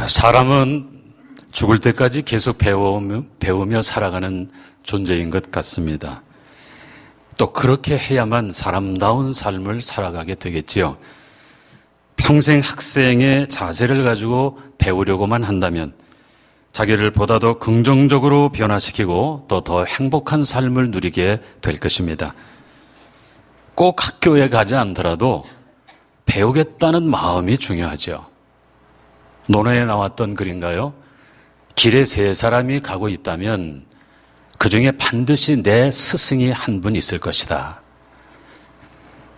사람은 죽을 때까지 계속 배우며 살아가는 존재인 것 같습니다. 또 그렇게 해야만 사람다운 삶을 살아가게 되겠지요. 평생 학생의 자세를 가지고 배우려고만 한다면 자기를 보다 더 긍정적으로 변화시키고 또 더 행복한 삶을 누리게 될 것입니다. 꼭 학교에 가지 않더라도 배우겠다는 마음이 중요하죠. 논어에 나왔던 글인가요? 길에 세 사람이 가고 있다면 그 중에 반드시 내 스승이 한 분 있을 것이다.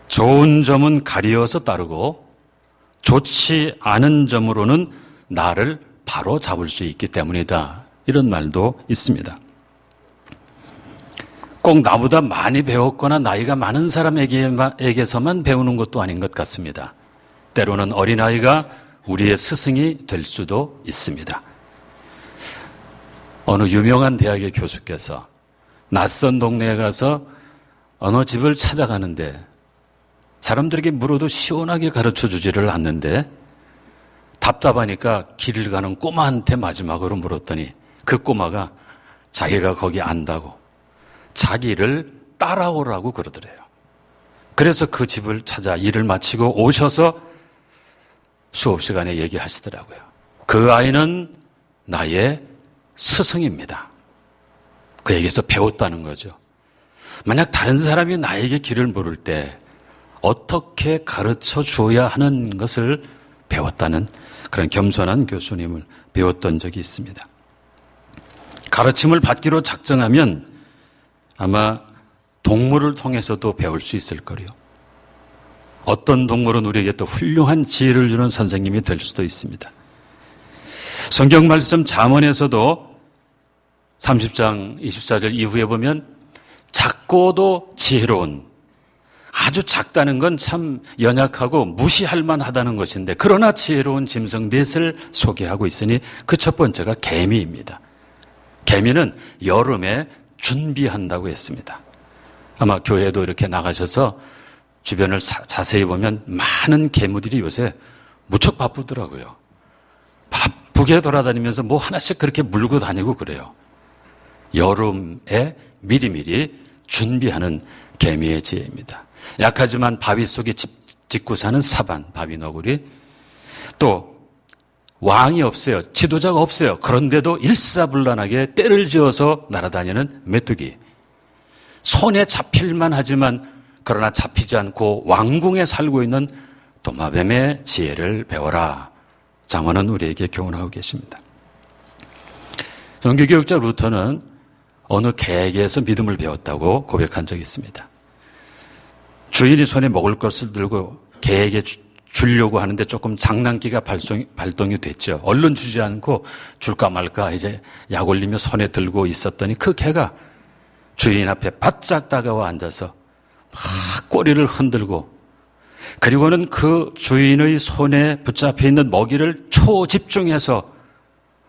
좋은 점은 가리어서 따르고 좋지 않은 점으로는 나를 바로 잡을 수 있기 때문이다. 이런 말도 있습니다. 꼭 나보다 많이 배웠거나 나이가 많은 사람에게서만 배우는 것도 아닌 것 같습니다. 때로는 어린아이가 우리의 스승이 될 수도 있습니다. 어느 유명한 대학의 교수께서 낯선 동네에 가서 어느 집을 찾아가는데 사람들에게 물어도 시원하게 가르쳐주지를 않는데 답답하니까 길을 가는 꼬마한테 마지막으로 물었더니 그 꼬마가 자기가 거기 안다고 자기를 따라오라고 그러더래요. 그래서 그 집을 찾아 일을 마치고 오셔서 수업 시간에 얘기하시더라고요. 그 아이는 나의 스승입니다. 그에게서 배웠다는 거죠. 만약 다른 사람이 나에게 길을 물을 때 어떻게 가르쳐 줘야 하는 것을 배웠다는 그런 겸손한 교수님을 배웠던 적이 있습니다. 가르침을 받기로 작정하면 아마 동물을 통해서도 배울 수 있을 거예요. 어떤 동물은 우리에게 또 훌륭한 지혜를 주는 선생님이 될 수도 있습니다. 성경 말씀 잠언에서도 30장 24절 이후에 보면 작고도 지혜로운, 아주 작다는 건 참 연약하고 무시할 만하다는 것인데 그러나 지혜로운 짐승 넷을 소개하고 있으니 그 첫 번째가 개미입니다. 개미는 여름에 준비한다고 했습니다. 아마 교회도 이렇게 나가셔서 주변을 자세히 보면 많은 개미들이 요새 무척 바쁘더라고요. 바쁘게 돌아다니면서 뭐 하나씩 그렇게 물고 다니고 그래요. 여름에 미리미리 준비하는 개미의 지혜입니다. 약하지만 바위 속에 짓고 사는 사반, 바위 너구리. 또 왕이 없어요. 지도자가 없어요. 그런데도 일사불란하게 때를 지어서 날아다니는 메뚜기. 손에 잡힐만 하지만 그러나 잡히지 않고 왕궁에 살고 있는 도마뱀의 지혜를 배워라. 잠언은 우리에게 교훈하고 계십니다. 종교교육자 루터는 어느 개에게서 믿음을 배웠다고 고백한 적이 있습니다. 주인이 손에 먹을 것을 들고 개에게 주려고 하는데 조금 장난기가 발동이 됐죠. 얼른 주지 않고 줄까 말까 이제 약 올리며 손에 들고 있었더니 그 개가 주인 앞에 바짝 다가와 앉아서 막 꼬리를 흔들고 그리고는 그 주인의 손에 붙잡혀 있는 먹이를 초집중해서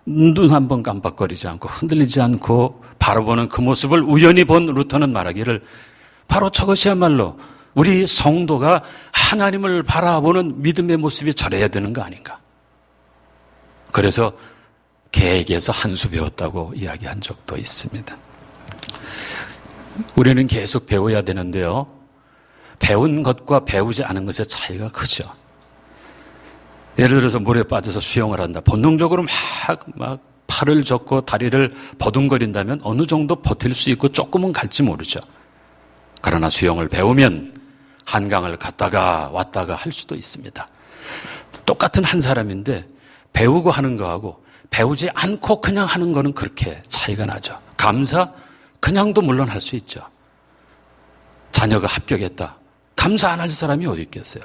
눈 한 번 깜빡거리지 않고 흔들리지 않고 바라보는 그 모습을 우연히 본 루터는 말하기를 바로 저것이야말로 우리 성도가 하나님을 바라보는 믿음의 모습이 저래야 되는 거 아닌가. 그래서 개에게서 한 수 배웠다고 이야기한 적도 있습니다. 우리는 계속 배워야 되는데요. 배운 것과 배우지 않은 것의 차이가 크죠. 예를 들어서 물에 빠져서 수영을 한다. 본능적으로 막 팔을 젓고 다리를 버둥거린다면 어느 정도 버틸 수 있고 조금은 갈지 모르죠. 그러나 수영을 배우면 한강을 갔다가 왔다가 할 수도 있습니다. 똑같은 한 사람인데 배우고 하는 거하고 배우지 않고 그냥 하는 거는 그렇게 차이가 나죠. 감사, 그냥도 물론 할 수 있죠. 자녀가 합격했다. 감사 안 할 사람이 어디 있겠어요.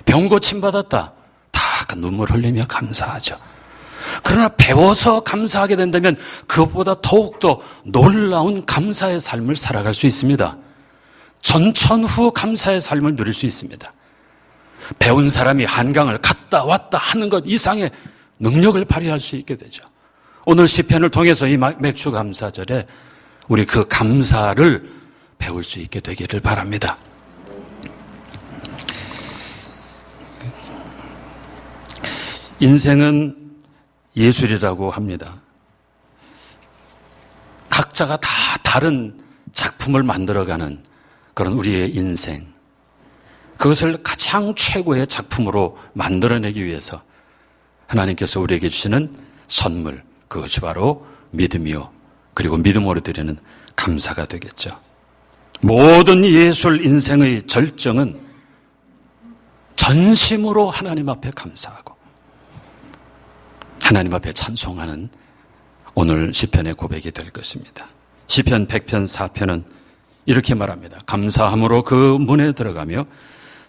병 고침받았다. 다 눈물 흘리며 감사하죠. 그러나 배워서 감사하게 된다면 그것보다 더욱더 놀라운 감사의 삶을 살아갈 수 있습니다. 전천후 감사의 삶을 누릴 수 있습니다. 배운 사람이 한강을 갔다 왔다 하는 것 이상의 능력을 발휘할 수 있게 되죠. 오늘 시편을 통해서 이 맥주 감사절에 우리 그 감사를 배울 수 있게 되기를 바랍니다. 인생은 예술이라고 합니다. 각자가 다 다른 작품을 만들어가는 그런 우리의 인생, 그것을 가장 최고의 작품으로 만들어내기 위해서 하나님께서 우리에게 주시는 선물, 그것이 바로 믿음이요, 그리고 믿음으로 드리는 감사가 되겠죠. 모든 예술 인생의 절정은 전심으로 하나님 앞에 감사하고 하나님 앞에 찬송하는 오늘 시편의 고백이 될 것입니다. 시편 100편 4편은 이렇게 말합니다. 감사함으로 그 문에 들어가며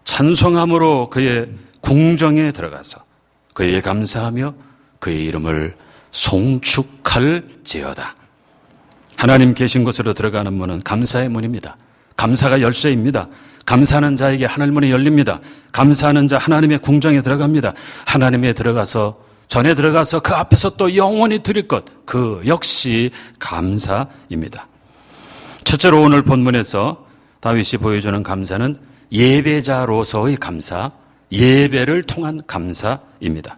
찬송함으로 그의 궁정에 들어가서 그에게 감사하며 그의 이름을 송축할지어다. 하나님 계신 곳으로 들어가는 문은 감사의 문입니다. 감사가 열쇠입니다. 감사하는 자에게 하늘 문이 열립니다. 감사하는 자 하나님의 궁정에 들어갑니다. 하나님에 들어가서 전에 들어가서 그 앞에서 또 영원히 드릴 것, 그 역시 감사입니다. 첫째로 오늘 본문에서 다윗이 보여주는 감사는 예배자로서의 감사, 예배를 통한 감사입니다.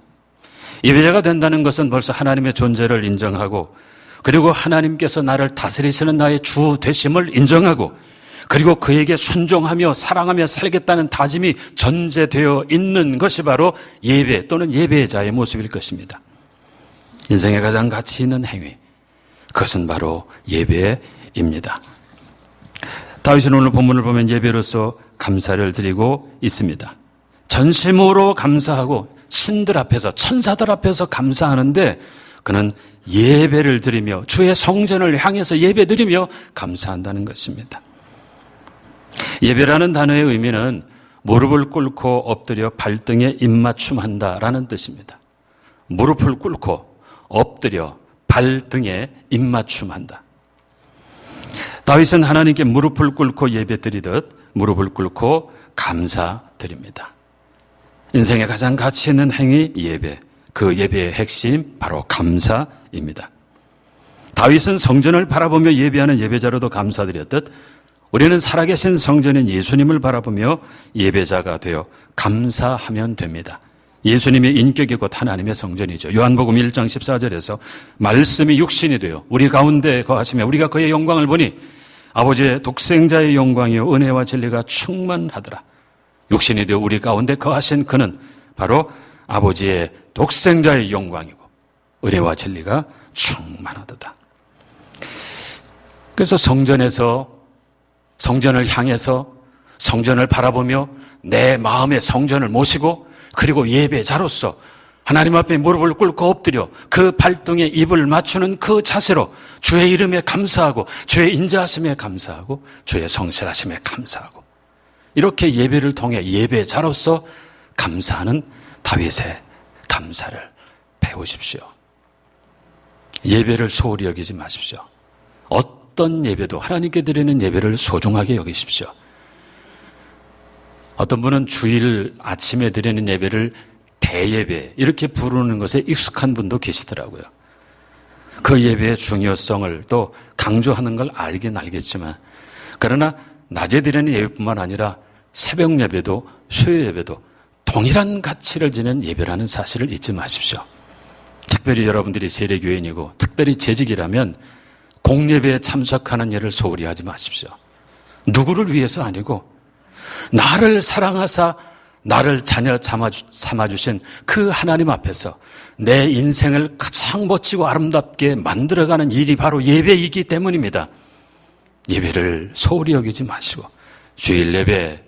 예배자가 된다는 것은 벌써 하나님의 존재를 인정하고 그리고 하나님께서 나를 다스리시는 나의 주 되심을 인정하고 그리고 그에게 순종하며 사랑하며 살겠다는 다짐이 전제되어 있는 것이 바로 예배 또는 예배자의 모습일 것입니다. 인생에 가장 가치 있는 행위, 그것은 바로 예배입니다. 다윗은 오늘 본문을 보면 예배로서 감사를 드리고 있습니다. 전심으로 감사하고 신들 앞에서 천사들 앞에서 감사하는데 그는 예배를 드리며 주의 성전을 향해서 예배 드리며 감사한다는 것입니다. 예배라는 단어의 의미는 무릎을 꿇고 엎드려 발등에 입맞춤한다라는 뜻입니다. 무릎을 꿇고 엎드려 발등에 입맞춤한다. 다윗은 하나님께 무릎을 꿇고 예배드리듯 무릎을 꿇고 감사드립니다. 인생의 가장 가치 있는 행위 예배, 그 예배의 핵심 바로 감사입니다. 다윗은 성전을 바라보며 예배하는 예배자로도 감사드렸듯 우리는 살아계신 성전인 예수님을 바라보며 예배자가 되어 감사하면 됩니다. 예수님의 인격이 곧 하나님의 성전이죠. 요한복음 1장 14절에서 말씀이 육신이 되어 우리 가운데 거하시며 우리가 그의 영광을 보니 아버지의 독생자의 영광이요 은혜와 진리가 충만하더라. 육신이 되어 우리 가운데 거하신 그는 바로 아버지의 독생자의 영광이고 은혜와 진리가 충만하도다. 그래서 성전을 향해서 성전을 바라보며 내 마음의 성전을 모시고 그리고 예배자로서 하나님 앞에 무릎을 꿇고 엎드려 그 발등에 입을 맞추는 그 자세로 주의 이름에 감사하고 주의 인자하심에 감사하고 주의 성실하심에 감사하고 이렇게 예배를 통해 예배자로서 감사하는 다윗의 감사를 배우십시오. 예배를 소홀히 여기지 마십시오. 어떤 예배도 하나님께 드리는 예배를 소중하게 여기십시오. 어떤 분은 주일 아침에 드리는 예배를 대예배 이렇게 부르는 것에 익숙한 분도 계시더라고요. 그 예배의 중요성을 또 강조하는 걸 알긴 알겠지만 그러나 낮에 드리는 예배뿐만 아니라 새벽 예배도 수요 예배도 동일한 가치를 지닌 예배라는 사실을 잊지 마십시오. 특별히 여러분들이 세례교인이고 특별히 재직이라면 공예배에 참석하는 일을 소홀히 하지 마십시오. 누구를 위해서 아니고 나를 사랑하사 나를 자녀 삼아주신 그 하나님 앞에서 내 인생을 가장 멋지고 아름답게 만들어가는 일이 바로 예배이기 때문입니다. 예배를 소홀히 여기지 마시고 주일 예배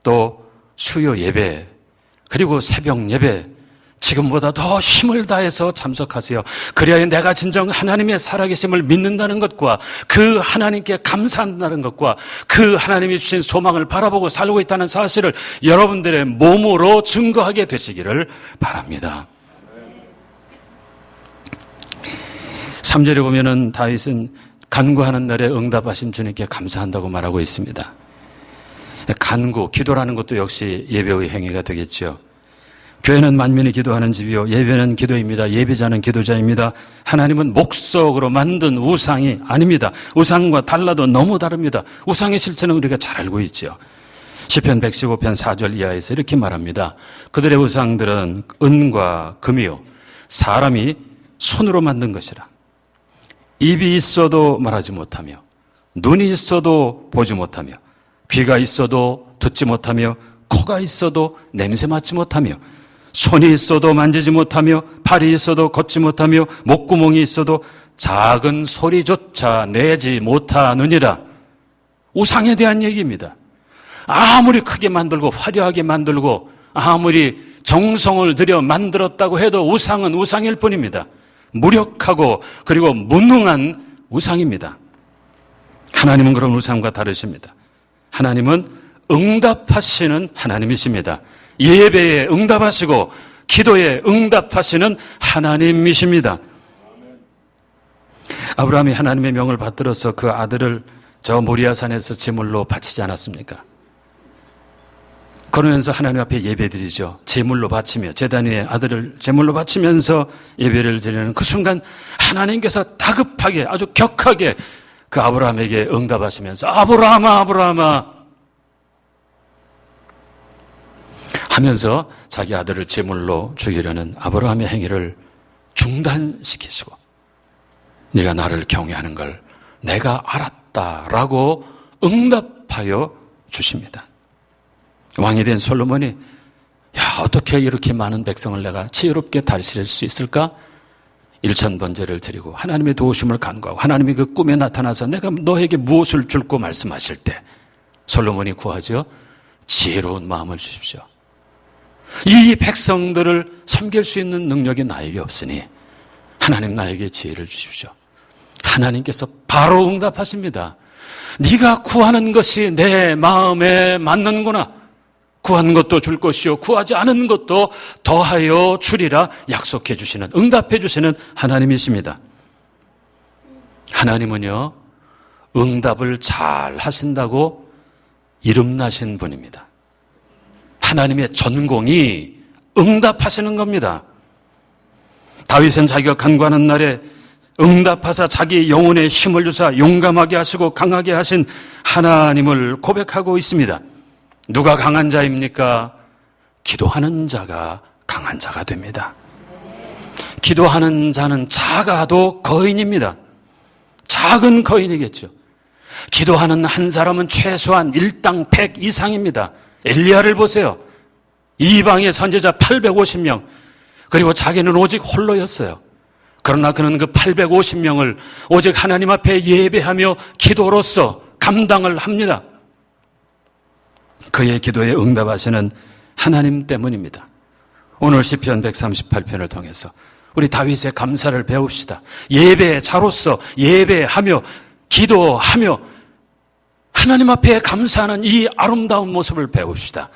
또 수요 예배 그리고 새벽 예배 지금보다 더 힘을 다해서 참석하세요. 그래야 내가 진정 하나님의 살아계심을 믿는다는 것과 그 하나님께 감사한다는 것과 그 하나님이 주신 소망을 바라보고 살고 있다는 사실을 여러분들의 몸으로 증거하게 되시기를 바랍니다. 3절에 보면은 다윗은 간구하는 날에 응답하신 주님께 감사한다고 말하고 있습니다. 간구, 기도라는 것도 역시 예배의 행위가 되겠죠. 교회는 만민이 기도하는 집이요 예배는 기도입니다. 예배자는 기도자입니다. 하나님은 목석으로 만든 우상이 아닙니다. 우상과 달라도 너무 다릅니다. 우상의 실체는 우리가 잘 알고 있죠. 시편 115편 4절 이하에서 이렇게 말합니다. 그들의 우상들은 은과 금이요 사람이 손으로 만든 것이라. 입이 있어도 말하지 못하며 눈이 있어도 보지 못하며 귀가 있어도 듣지 못하며 코가 있어도 냄새 맡지 못하며 손이 있어도 만지지 못하며 발이 있어도 걷지 못하며 목구멍이 있어도 작은 소리조차 내지 못하느니라. 우상에 대한 얘기입니다. 아무리 크게 만들고 화려하게 만들고 아무리 정성을 들여 만들었다고 해도 우상은 우상일 뿐입니다. 무력하고 그리고 무능한 우상입니다. 하나님은 그런 우상과 다르십니다. 하나님은 응답하시는 하나님이십니다. 예배에 응답하시고 기도에 응답하시는 하나님이십니다. 아브라함이 하나님의 명을 받들어서 그 아들을 저 모리아산에서 제물로 바치지 않았습니까? 그러면서 하나님 앞에 예배드리죠. 제물로 바치며 제단 위에 아들을 제물로 바치면서 예배를 드리는 그 순간 하나님께서 다급하게 아주 격하게 그 아브라함에게 응답하시면서 아브라함아 아브라함아 하면서 자기 아들을 제물로 죽이려는 아브라함의 행위를 중단시키시고 네가 나를 경외하는 걸 내가 알았다라고 응답하여 주십니다. 왕이 된 솔로몬이 어떻게 이렇게 많은 백성을 내가 지혜롭게 다스릴 수 있을까? 일천번제를 드리고 하나님의 도우심을 간구하고 하나님이 그 꿈에 나타나서 내가 너에게 무엇을 줄고 말씀하실 때 솔로몬이 구하죠. 지혜로운 마음을 주십시오. 이 백성들을 섬길 수 있는 능력이 나에게 없으니 하나님 나에게 지혜를 주십시오. 하나님께서 바로 응답하십니다. 네가 구하는 것이 내 마음에 맞는구나. 구한 것도 줄 것이요 구하지 않은 것도 더하여 주리라 약속해 주시는 응답해 주시는 하나님이십니다. 하나님은요 응답을 잘 하신다고 이름나신 분입니다. 하나님의 전공이 응답하시는 겁니다. 다윗은 자기가 간구하는 날에 응답하사 자기 영혼에 힘을 주사 용감하게 하시고 강하게 하신 하나님을 고백하고 있습니다. 누가 강한 자입니까? 기도하는 자가 강한 자가 됩니다. 기도하는 자는 작아도 거인입니다. 작은 거인이겠죠. 기도하는 한 사람은 최소한 일당 100 이상입니다. 엘리야를 보세요. 이방의 선지자 850명 그리고 자기는 오직 홀로였어요. 그러나 그는 그 850명을 오직 하나님 앞에 예배하며 기도로서 감당을 합니다. 그의 기도에 응답하시는 하나님 때문입니다. 오늘 시편 138편을 통해서 우리 다윗의 감사를 배웁시다. 예배자로서 예배하며 기도하며 하나님 앞에 감사하는 이 아름다운 모습을 배웁시다.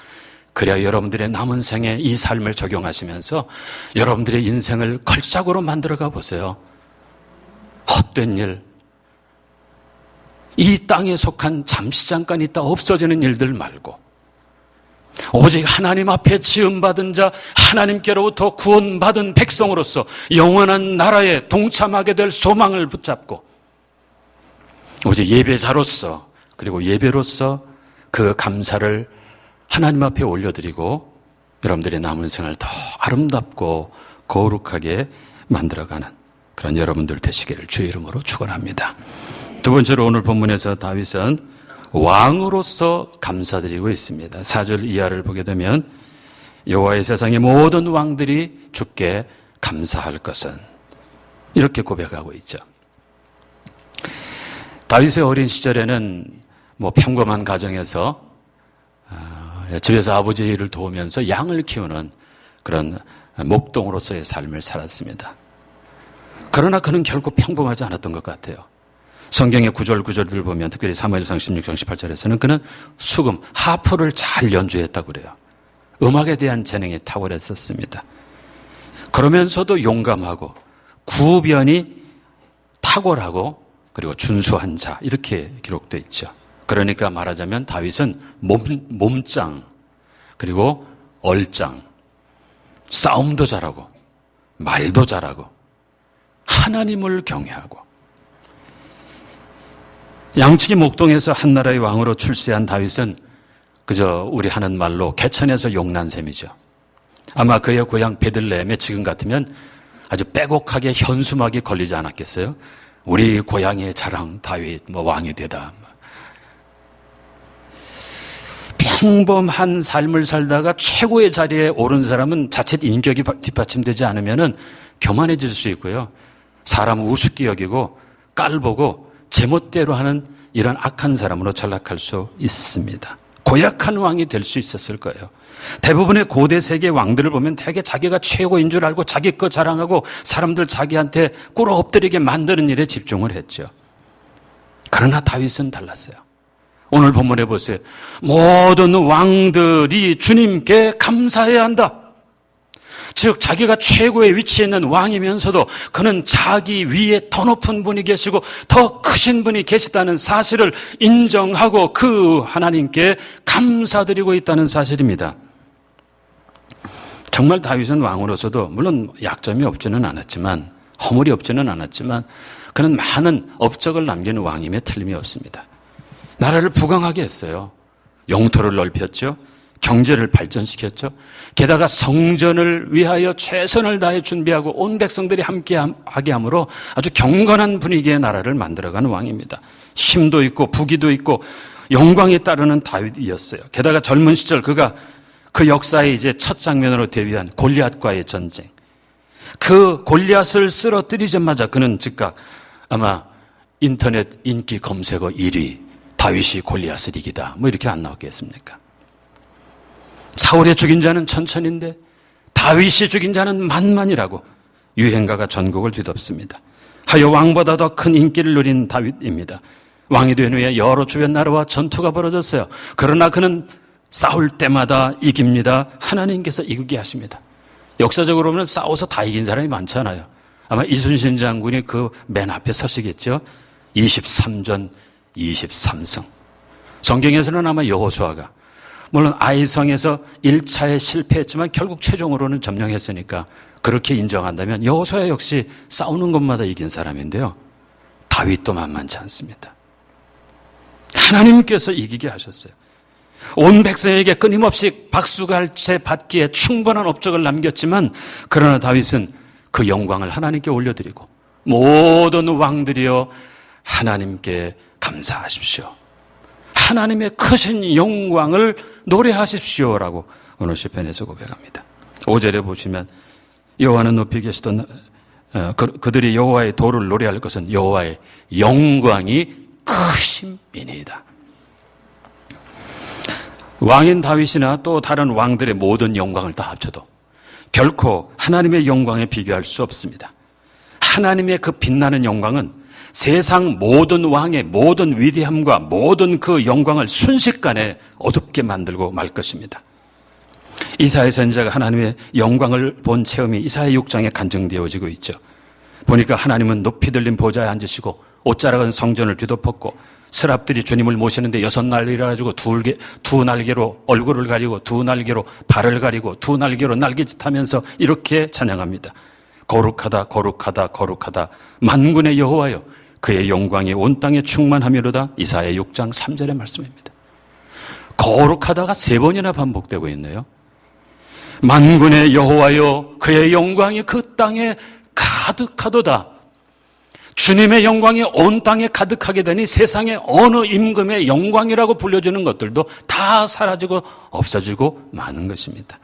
그래야 여러분들의 남은 생에 이 삶을 적용하시면서 여러분들의 인생을 걸작으로 만들어가 보세요. 헛된 일, 이 땅에 속한 잠시 잠깐 있다 없어지는 일들 말고 오직 하나님 앞에 지음받은 자, 하나님께로부터 구원받은 백성으로서 영원한 나라에 동참하게 될 소망을 붙잡고 오직 예배자로서 그리고 예배로서 그 감사를 하나님 앞에 올려드리고 여러분들의 남은 생을 더 아름답고 거룩하게 만들어가는 그런 여러분들 되시기를 주의 이름으로 축원합니다. 두 번째로 오늘 본문에서 다윗은 왕으로서 감사드리고 있습니다. 4절 이하를 보게 되면 여호와의 세상의 모든 왕들이 주께 감사할 것은 이렇게 고백하고 있죠. 다윗의 어린 시절에는 평범한 가정에서 집에서 아버지 일을 도우면서 양을 키우는 그런 목동으로서의 삶을 살았습니다. 그러나 그는 결코 평범하지 않았던 것 같아요. 성경의 구절들을 보면 특별히 사무엘상 16장 18절에서는 그는 수금, 하프를 잘 연주했다고 그래요. 음악에 대한 재능이 탁월했었습니다. 그러면서도 용감하고 구변이 탁월하고 그리고 준수한 자 이렇게 기록되어 있죠. 그러니까 말하자면 다윗은 몸짱 그리고 얼짱 싸움도 잘하고 말도 잘하고 하나님을 경외하고 양치기 목동에서 한 나라의 왕으로 출세한 다윗은 그저 우리 하는 말로 개천에서 용난 셈이죠. 아마 그의 고향 베들레헴에 지금 같으면 아주 빼곡하게 현수막이 걸리지 않았겠어요? 우리 고향의 자랑 다윗 왕이 되다. 평범한 삶을 살다가 최고의 자리에 오른 사람은 자칫 인격이 뒷받침되지 않으면 교만해질 수 있고요. 사람 우습게 여기고 깔보고 제멋대로 하는 이런 악한 사람으로 전락할 수 있습니다. 고약한 왕이 될 수 있었을 거예요. 대부분의 고대 세계 왕들을 보면 대개 자기가 최고인 줄 알고 자기 거 자랑하고 사람들 자기한테 꿇어 엎드리게 만드는 일에 집중을 했죠. 그러나 다윗은 달랐어요. 오늘 본문에 보세요. 모든 왕들이 주님께 감사해야 한다. 즉 자기가 최고의 위치에 있는 왕이면서도 그는 자기 위에 더 높은 분이 계시고 더 크신 분이 계시다는 사실을 인정하고 그 하나님께 감사드리고 있다는 사실입니다. 정말 다윗은 왕으로서도 물론 약점이 없지는 않았지만 허물이 없지는 않았지만 그는 많은 업적을 남기는 왕임에 틀림이 없습니다. 나라를 부강하게 했어요. 영토를 넓혔죠. 경제를 발전시켰죠. 게다가 성전을 위하여 최선을 다해 준비하고 온 백성들이 함께하게 함으로 아주 경건한 분위기의 나라를 만들어가는 왕입니다. 힘도 있고 부귀도 있고 영광에 따르는 다윗이었어요. 게다가 젊은 시절 그가 그 역사의 이제 첫 장면으로 데뷔한 골리앗과의 전쟁. 그 골리앗을 쓰러뜨리자마자 그는 즉각 아마 인터넷 인기 검색어 1위 다윗이 골리앗을 이기다 이렇게 안 나왔겠습니까? 사울의 죽인 자는 천천인데 다윗이 죽인 자는 만만이라고 유행가가 전국을 뒤덮습니다. 하여 왕보다 더 큰 인기를 누린 다윗입니다. 왕이 된 후에 여러 주변 나라와 전투가 벌어졌어요. 그러나 그는 싸울 때마다 이깁니다. 하나님께서 이기게 하십니다. 역사적으로 보면 싸워서 다 이긴 사람이 많잖아요. 아마 이순신 장군이 그 맨 앞에 서시겠죠. 23전 23승. 성경에서는 아마 여호수아가 물론 아이성에서 1차에 실패했지만 결국 최종으로는 점령했으니까 그렇게 인정한다면 여호수아 역시 싸우는 것마다 이긴 사람인데요. 다윗도 만만치 않습니다. 하나님께서 이기게 하셨어요. 온 백성에게 끊임없이 박수갈채 받기에 충분한 업적을 남겼지만 그러나 다윗은 그 영광을 하나님께 올려드리고 모든 왕들이여 하나님께 감사하십시오. 하나님의 크신 영광을 노래하십시오라고 오늘 시편에서 고백합니다. 5절에 보시면 여호와는 높이 계시던 그들이 여호와의 도를 노래할 것은 여호와의 영광이 크심이니이다. 왕인 다윗이나 또 다른 왕들의 모든 영광을 다 합쳐도 결코 하나님의 영광에 비교할 수 없습니다. 하나님의 그 빛나는 영광은 세상 모든 왕의 모든 위대함과 모든 그 영광을 순식간에 어둡게 만들고 말 것입니다. 이사야 선지자가 하나님의 영광을 본 체험이 이사야 6장에 간증되어지고 있죠. 보니까 하나님은 높이 들린 보좌에 앉으시고 옷자락은 성전을 뒤덮었고 스랍들이 주님을 모시는데 6날개를 가지고 두 날개로 얼굴을 가리고 두 날개로 발을 가리고 두 날개로 날개짓하면서 이렇게 찬양합니다. 거룩하다 거룩하다 거룩하다 만군의 여호와여 그의 영광이 온 땅에 충만하미로다. 이사야 6장 3절의 말씀입니다. 거룩하다가 3번이나 반복되고 있네요. 만군의 여호와여 그의 영광이 그 땅에 가득하도다. 주님의 영광이 온 땅에 가득하게 되니 세상의 어느 임금의 영광이라고 불려지는 것들도 다 사라지고 없어지고 마는 것입니다.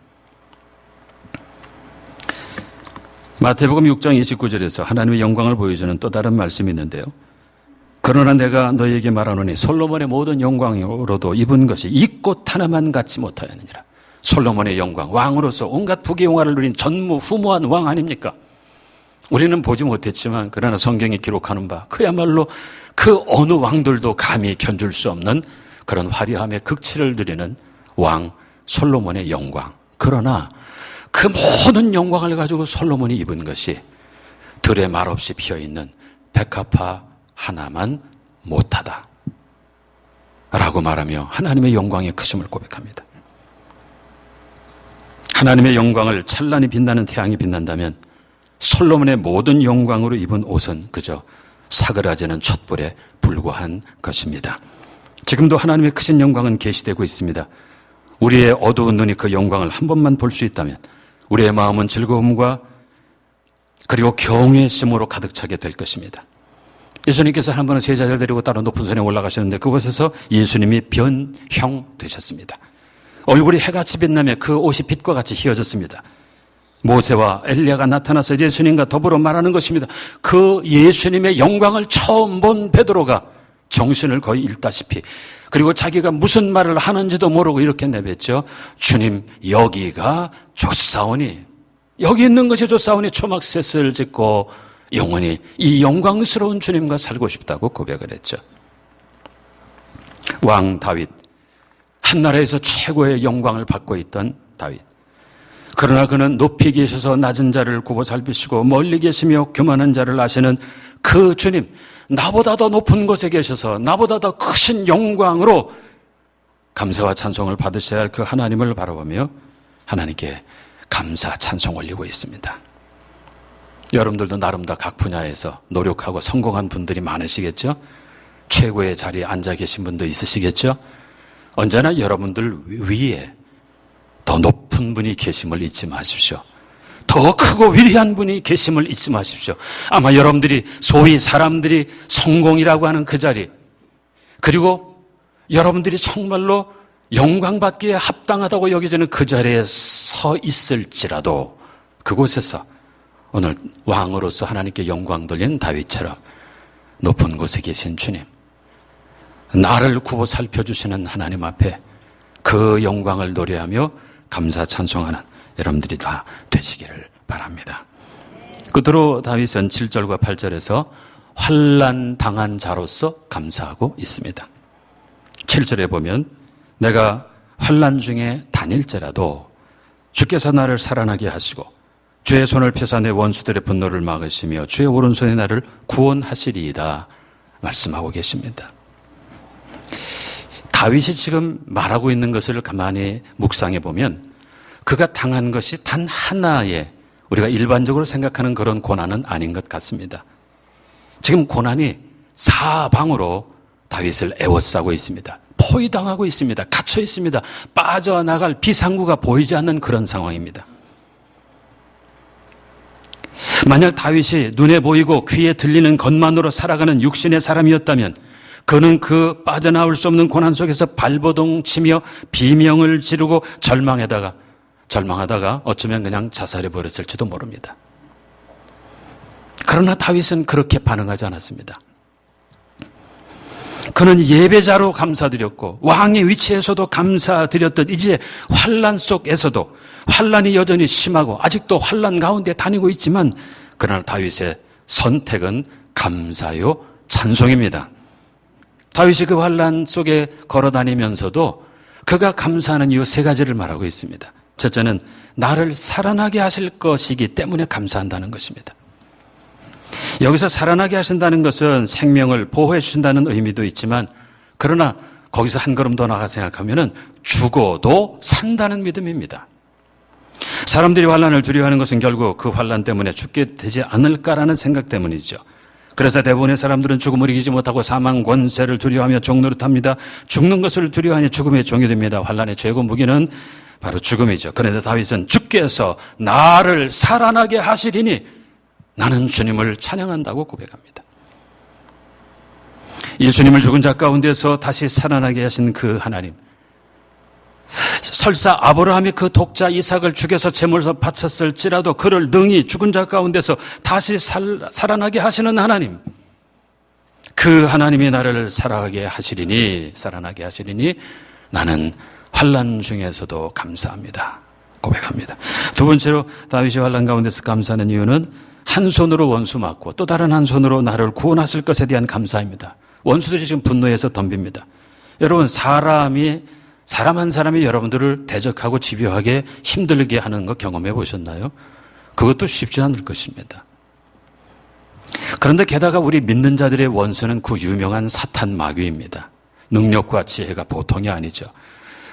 마태복음 6장 29절에서 하나님의 영광을 보여주는 또 다른 말씀이 있는데요. 그러나 내가 너희에게 말하노니 솔로몬의 모든 영광으로도 입은 것이 이 꽃 하나만 갖지 못하였느니라. 솔로몬의 영광, 왕으로서 온갖 부귀영화를 누린 전무후무한 왕 아닙니까? 우리는 보지 못했지만 그러나 성경이 기록하는 바 그야말로 그 어느 왕들도 감히 견줄 수 없는 그런 화려함의 극치를 누리는 왕 솔로몬의 영광. 그러나 그 모든 영광을 가지고 솔로몬이 입은 것이 들에 말없이 피어있는 백합화 하나만 못하다 라고 말하며 하나님의 영광의 크심을 고백합니다. 하나님의 영광을 찬란히 빛나는 태양이 빛난다면 솔로몬의 모든 영광으로 입은 옷은 그저 사그라지는 촛불에 불과한 것입니다. 지금도 하나님의 크신 영광은 계시되고 있습니다. 우리의 어두운 눈이 그 영광을 한 번만 볼 수 있다면 우리의 마음은 즐거움과 그리고 경외심으로 가득 차게 될 것입니다. 예수님께서 한 번은 제자들 데리고 따로 높은 산에 올라가셨는데 그곳에서 예수님이 변형되셨습니다. 얼굴이 해같이 빛나며 그 옷이 빛과 같이 휘어졌습니다. 모세와 엘리야가 나타나서 예수님과 더불어 말하는 것입니다. 그 예수님의 영광을 처음 본 베드로가 정신을 거의 잃다시피, 그리고 자기가 무슨 말을 하는지도 모르고 이렇게 내뱉죠. 주님, 여기가 좋사오니, 여기 있는 것이 좋사오니 초막셋을 짓고 영원히 이 영광스러운 주님과 살고 싶다고 고백을 했죠. 왕 다윗, 한나라에서 최고의 영광을 받고 있던 다윗. 그러나 그는 높이 계셔서 낮은 자를 굽어 살피시고 멀리 계시며 교만한 자를 아시는 그 주님, 나보다 더 높은 곳에 계셔서 나보다 더 크신 영광으로 감사와 찬송을 받으셔야 할 그 하나님을 바라보며 하나님께 감사 찬송 올리고 있습니다. 여러분들도 나름 다 각 분야에서 노력하고 성공한 분들이 많으시겠죠? 최고의 자리에 앉아 계신 분도 있으시겠죠? 언제나 여러분들 위에 더 높은 분이 계심을 잊지 마십시오. 더 크고 위대한 분이 계심을 잊지 마십시오. 아마 여러분들이 소위 사람들이 성공이라고 하는 그 자리, 그리고 여러분들이 정말로 영광받기에 합당하다고 여겨지는 그 자리에 서 있을지라도 그곳에서 오늘 왕으로서 하나님께 영광 돌린 다윗처럼 높은 곳에 계신 주님, 나를 구워 살펴주시는 하나님 앞에 그 영광을 노래하며 감사 찬송하는 여러분들이 다 되시기를 바랍니다. 끝으로 다윗은 7절과 8절에서 환난 당한 자로서 감사하고 있습니다. 7절에 보면 내가 환난 중에 다닐지라도 주께서 나를 살아나게 하시고 주의 손을 펴사 내 원수들의 분노를 막으시며 주의 오른손에 나를 구원하시리이다 말씀하고 계십니다. 다윗이 지금 말하고 있는 것을 가만히 묵상해 보면 그가 당한 것이 단 하나의 우리가 일반적으로 생각하는 그런 고난은 아닌 것 같습니다. 지금 고난이 사방으로 다윗을 에워싸고 있습니다. 포위당하고 있습니다. 갇혀 있습니다. 빠져나갈 비상구가 보이지 않는 그런 상황입니다. 만약 다윗이 눈에 보이고 귀에 들리는 것만으로 살아가는 육신의 사람이었다면 그는 그 빠져나올 수 없는 고난 속에서 발버둥 치며 비명을 지르고 절망하다가 어쩌면 그냥 자살해 버렸을지도 모릅니다. 그러나 다윗은 그렇게 반응하지 않았습니다. 그는 예배자로 감사드렸고 왕의 위치에서도 감사드렸듯 이제 환난 속에서도 환난이 여전히 심하고 아직도 환난 가운데 다니고 있지만 그러나 다윗의 선택은 감사요 찬송입니다. 다윗이 그 환난 속에 걸어다니면서도 그가 감사하는 이유 세 가지를 말하고 있습니다. 첫째는 나를 살아나게 하실 것이기 때문에 감사한다는 것입니다. 여기서 살아나게 하신다는 것은 생명을 보호해 주신다는 의미도 있지만 그러나 거기서 한 걸음 더 나가 생각하면은 죽어도 산다는 믿음입니다. 사람들이 환난을 두려워하는 것은 결국 그 환난 때문에 죽게 되지 않을까라는 생각 때문이죠. 그래서 대부분의 사람들은 죽음을 이기지 못하고 사망 권세를 두려워하며 종노릇합니다. 죽는 것을 두려워하니 죽음의 종이 됩니다. 환난의 최고 무기는 바로 죽음이죠. 그런데 다윗은 주께서 나를 살아나게 하시리니 나는 주님을 찬양한다고 고백합니다. 예수님을 죽은 자 가운데서 다시 살아나게 하신 그 하나님, 설사 아브라함이 그 독자 이삭을 죽여서 제물로 바쳤을지라도 그를 능히 죽은 자 가운데서 다시 살아나게 하시는 하나님, 그 하나님이 나를 살아나게 하시리니 나는 환난 중에서도 감사합니다 고백합니다. 두 번째로 다윗이 환난 가운데서 감사하는 이유는 한 손으로 원수 맞고 또 다른 한 손으로 나를 구원하실 것에 대한 감사입니다. 원수들이 지금 분노해서 덤빕니다. 여러분, 사람 한 사람이 여러분들을 대적하고 집요하게 힘들게 하는 거 경험해 보셨나요? 그것도 쉽지 않을 것입니다. 그런데 게다가 우리 믿는 자들의 원수는 그 유명한 사탄 마귀입니다. 능력과 지혜가 보통이 아니죠.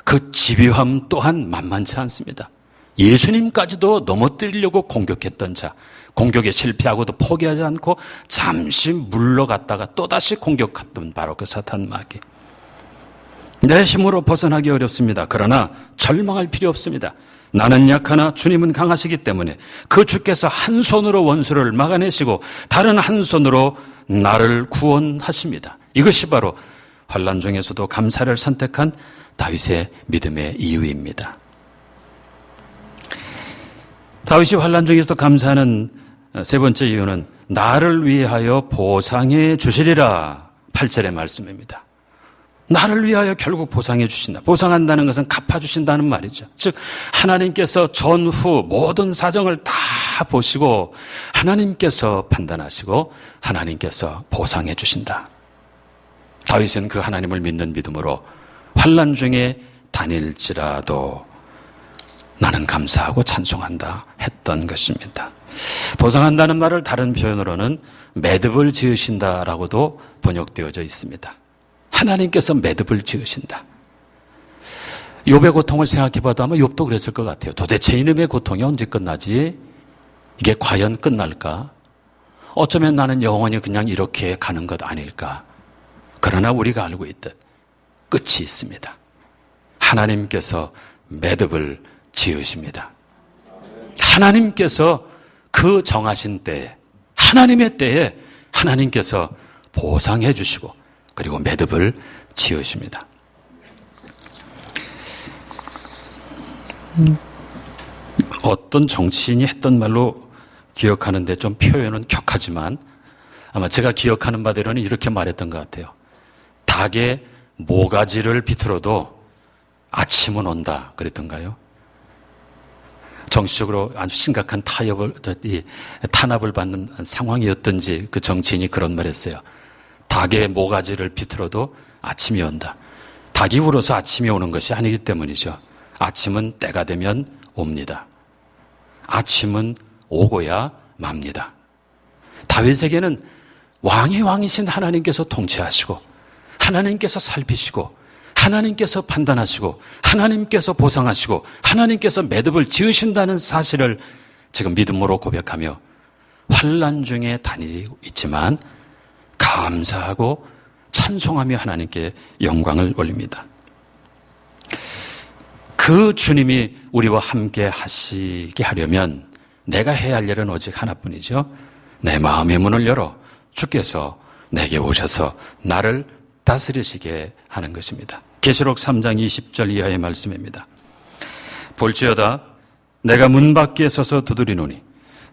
그 집요함 또한 만만치 않습니다. 예수님까지도 넘어뜨리려고 공격했던 자, 공격에 실패하고도 포기하지 않고 잠시 물러갔다가 또다시 공격했던 바로 그 사탄 마귀. 내 힘으로 벗어나기 어렵습니다. 그러나 절망할 필요 없습니다. 나는 약하나 주님은 강하시기 때문에 그 주께서 한 손으로 원수를 막아내시고 다른 한 손으로 나를 구원하십니다. 이것이 바로 환난 중에서도 감사를 선택한 다윗의 믿음의 이유입니다. 다윗이 환난 중에서도 감사하는 세 번째 이유는 나를 위하여 보상해 주시리라 8절의 말씀입니다. 나를 위하여 결국 보상해 주신다. 보상한다는 것은 갚아주신다는 말이죠. 즉 하나님께서 전후 모든 사정을 다 보시고 하나님께서 판단하시고 하나님께서 보상해 주신다. 다윗은 그 하나님을 믿는 믿음으로 환난 중에 다닐지라도 나는 감사하고 찬송한다 했던 것입니다. 보상한다는 말을 다른 표현으로는 매듭을 지으신다라고도 번역되어져 있습니다. 하나님께서 매듭을 지으신다. 욥의 고통을 생각해봐도 아마 욥도 그랬을 것 같아요. 도대체 이놈의 고통이 언제 끝나지? 이게 과연 끝날까? 어쩌면 나는 영원히 그냥 이렇게 가는 것 아닐까? 그러나 우리가 알고 있듯 끝이 있습니다. 하나님께서 매듭을 지으십니다. 하나님께서 그 정하신 때에, 하나님의 때에 하나님께서 보상해 주시고 그리고 매듭을 지으십니다. 어떤 정치인이 했던 말로 기억하는데 좀 표현은 격하지만 아마 제가 기억하는 바대로는 이렇게 말했던 것 같아요. 닭의 모가지를 비틀어도 아침은 온다 그랬던가요? 정치적으로 아주 심각한 탄압을 받는 상황이었던지 그 정치인이 그런 말을 했어요. 닭의 모가지를 비틀어도 아침이 온다. 닭이 울어서 아침이 오는 것이 아니기 때문이죠. 아침은 때가 되면 옵니다. 아침은 오고야 맙니다. 다윗에게는 왕의 왕이신 하나님께서 통치하시고 하나님께서 살피시고 하나님께서 판단하시고 하나님께서 보상하시고 하나님께서 매듭을 지으신다는 사실을 지금 믿음으로 고백하며 환난 중에 다니고 있지만 감사하고 찬송하며 하나님께 영광을 올립니다. 그 주님이 우리와 함께 하시게 하려면 내가 해야 할 일은 오직 하나뿐이죠. 내 마음의 문을 열어 주께서 내게 오셔서 나를 다스리시게 하는 것입니다. 계시록 3장 20절 이하의 말씀입니다. 볼지어다 내가 문 밖에 서서 두드리노니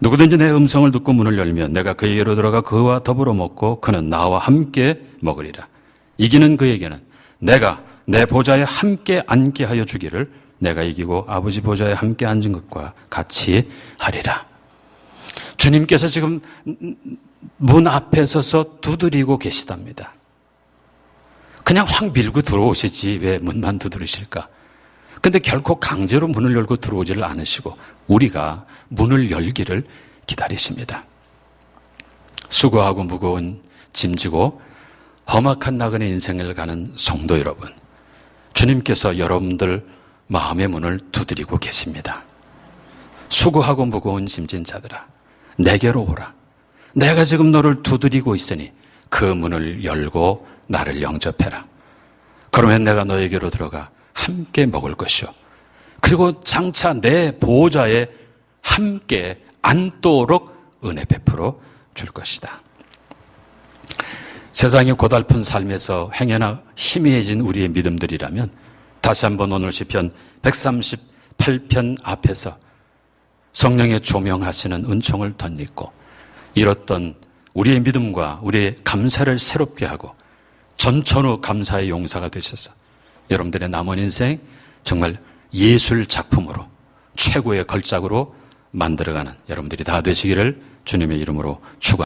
누구든지 내 음성을 듣고 문을 열면 내가 그에게로 들어가 그와 더불어 먹고 그는 나와 함께 먹으리라. 이기는 그에게는 내가 내 보좌에 함께 앉게 하여 주기를 내가 이기고 아버지 보좌에 함께 앉은 것과 같이 하리라. 주님께서 지금 문 앞에 서서 두드리고 계시답니다. 그냥 확 밀고 들어오시지 왜 문만 두드리실까? 근데 결코 강제로 문을 열고 들어오지를 않으시고 우리가 문을 열기를 기다리십니다. 수고하고 무거운 짐지고 험악한 나그네 인생을 가는 성도 여러분, 주님께서 여러분들 마음의 문을 두드리고 계십니다. 수고하고 무거운 짐진 자들아, 내게로 오라. 내가 지금 너를 두드리고 있으니 그 문을 열고 나를 영접해라. 그러면 내가 너에게로 들어가 함께 먹을 것이요. 그리고 장차 내 보호자에 함께 앉도록 은혜 베풀어 줄 것이다. 세상의 고달픈 삶에서 행여나 희미해진 우리의 믿음들이라면 다시 한번 오늘 시편 138편 앞에서 성령의 조명하시는 은총을 덧입고 이뤘던 우리의 믿음과 우리의 감사를 새롭게 하고 전천후 감사의 용사가 되셔서 여러분들의 남은 인생 정말 예술 작품으로 최고의 걸작으로 만들어가는 여러분들이 다 되시기를 주님의 이름으로 축원합니다.